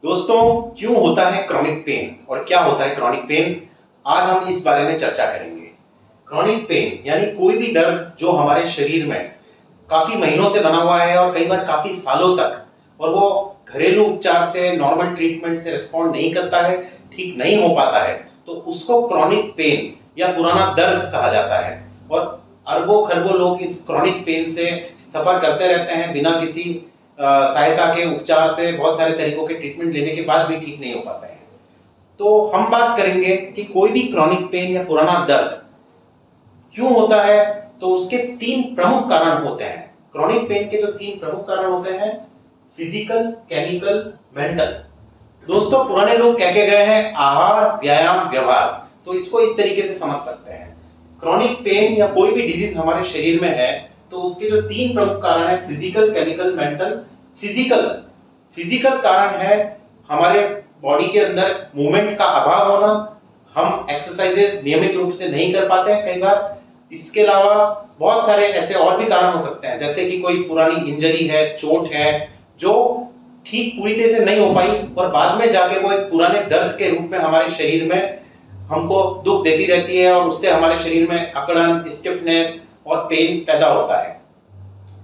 दोस्तों, क्यों होता है क्रॉनिक पेन और क्या होता है क्रॉनिक पेन, आज हम इस बारे में चर्चा करेंगे। क्रॉनिक पेन यानी कोई भी दर्द जो हमारे शरीर में काफी महीनों से बना हुआ है और कई बार काफी सालों तक, और वो घरेलू उपचार से, नॉर्मल ट्रीटमेंट से रिस्पॉन्ड नहीं करता है, ठीक नहीं हो पाता है, तो उसको क्रॉनिक पेन या पुराना दर्द कहा जाता है। और अरबों खरबों लोग इस क्रॉनिक पेन से सफर करते रहते हैं बिना किसी सहायता के, उपचार से, बहुत सारे तरीकों के ट्रीटमेंट लेने के बाद भी ठीक नहीं हो पाते हैं। तो हम बात करेंगे कि कोई भी क्रॉनिक पेन या पुराना दर्द क्यों होता है, तो उसके 3 प्रमुख कारण होते हैं। क्रॉनिक पेन के जो 3 प्रमुख कारण होते हैं, फिजिकल, केमिकल, मेंटल। दोस्तों, पुराने लोग कह के गए हैं आहार, व्यायाम, व्यवहार, तो इसको इस तरीके से समझ सकते हैं। क्रॉनिक पेन या कोई भी डिजीज हमारे शरीर में है तो उसके जो 3 प्रमुख कारण है, फिजिकल, केमिकल, मेंटल। फिजिकल कारण है हमारे बॉडी के अंदर मूवमेंट का अभाव होना, हम एक्सरसाइजेस नियमित रूप से नहीं कर पाते हैं कई बार। इसके अलावा बहुत सारे ऐसे और भी कारण हो सकते हैं, जैसे कि कोई पुरानी इंजरी है, चोट है जो ठीक पूरी तरह से नहीं हो पाई और बाद में जाके वो एक पुराने दर्द के रूप में हमारे शरीर में हमको दुख देती रहती है और उससे हमारे शरीर में अकड़न, स्टिफनेस और पेन पैदा होता है।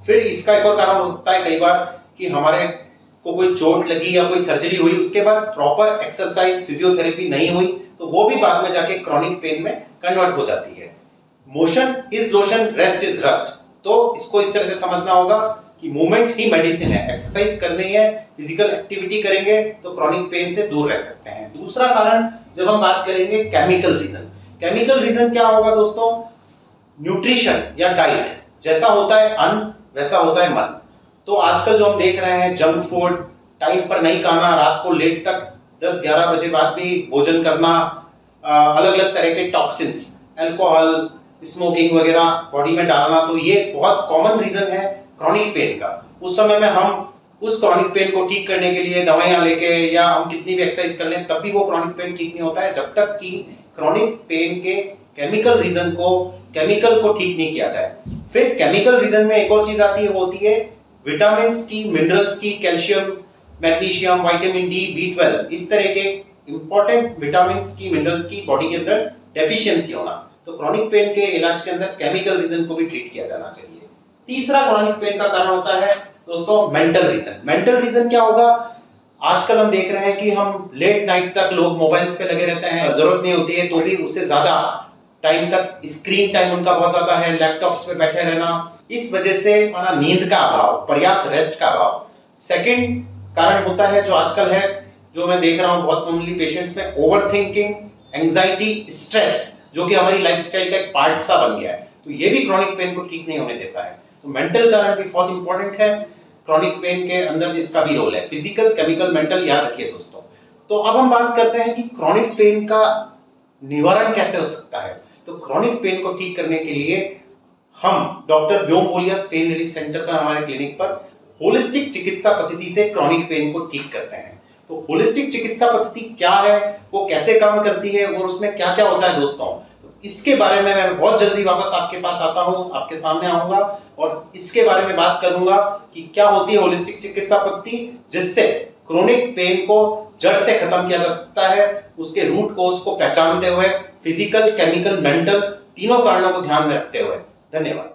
फिर इसका एक और कारण हो सकता है कई बार कि हमारे को कोई चोट लगी या कोई सर्जरी हुई, उसके बाद प्रॉपर एक्सरसाइज, फिजियोथेरेपी नहीं हुई, तो वो भी बाद में जाके क्रॉनिक पेन में कन्वर्ट हो जाती है। Motion is lotion, rest is rust. तो इसको इस तरह से समझना होगा कि मूवमेंट ही मेडिसिन है, एक्सरसाइज करनी है, फिजिकल एक्टिविटी करेंगे तो क्रॉनिक पेन से दूर रह सकते हैं। दूसरा कारण जब हम बात करेंगे केमिकल रीजन क्या होगा दोस्तों? न्यूट्रिशन या डाइट। जैसा होता है अन्न वैसा होता है मन। तो आजकल जो हम देख रहे हैं, जंक फूड, टाइम पर नहीं खाना, रात को लेट तक 10-11 बजे बाद भी भोजन करना, अलग अलग तरह के टॉक्सिन्स, अल्कोहल, स्मोकिंग वगैरह बॉडी में डालना, तो ये बहुत कॉमन रीजन है क्रॉनिक पेन का। उस समय में हम उस क्रॉनिक पेन को ठीक करने के लिए दवाइयां लेके या हम कितनी भी एक्सरसाइज कर लें तब भी वो क्रॉनिक पेन ठीक नहीं होता है, जब तक कि क्रॉनिक पेन के केमिकल को ठीक नहीं किया जाए। फिर केमिकल रीजन में एक और चीज आती है, होती है विटामिन की, मिनरल्स की, calcium, magnesium, vitamin D, B12, इस तरह के इंपॉर्टेंट विटामिन की, मिनरल्स की बॉडी के अंदर डेफिशिएंसी होना। तो क्रॉनिक पेन के इलाज के अंदर केमिकल रीजन को भी ट्रीट किया जाना चाहिए। तीसरा क्रॉनिक पेन का कारण होता है दोस्तों मेंटल रीजन क्या होगा? आजकल हम देख रहे हैं कि हम लेट नाइट तक लोग मोबाइल्स पे लगे रहते हैं, जरूरत नहीं होती है तो भी उससे ज्यादा टाइम तक स्क्रीन टाइम उनका बहुत ज्यादा है, लैपटॉप्स पे बैठे रहना, इस वजह से हमारा नींद का अभाव, पर्याप्त रेस्ट का अभाव। सेकंड कारण होता है जो आजकल है, जो मैं देख रहा हूं बहुत कॉमनली पेशेंट्स में, ओवरथिंकिंग, एंजाइटी, स्ट्रेस, जो कि हमारी लाइफस्टाइल का एक पार्ट सा बन गया है। तो ये भी क्रॉनिक पेन को ठीक नहीं होने देता है। तो मेंटल कारण भी बहुत इंपॉर्टेंट है, क्रॉनिक पेन के अंदर इसका भी रोल है। फिजिकल, केमिकल, मेंटल याद रखिए दोस्तों। तो अब हम बात करते हैं कि क्रॉनिक पेन का निवारण कैसे हो सकता है। तो क्रॉनिक पेन को ठीक करने के लिए हम डॉक्टर व्योम पोलियस पेन रिलीफ सेंटर का हमारे क्लिनिक पर होलिस्टिक चिकित्सा पद्धति से क्रॉनिक पेन को ठीक करते हैं। तो होलिस्टिक चिकित्सा पद्धति क्या है, वो कैसे काम करती है और उसमें क्या क्या होता है दोस्तों, तो इसके बारे में मैं बहुत जल्दी वापस आपके पास आता हूं, आपके सामने आऊंगा और इसके बारे में बात करूंगा कि क्या होती है होलिस्टिक चिकित्सा पद्धति, जिससे क्रोनिक पेन को जड़ से खत्म किया जा सकता है, उसके रूट कोज को पहचानते हुए, फिजिकल, केमिकल, मेंटल तीनों कारणों को ध्यान में रखते हुए। धन्यवाद।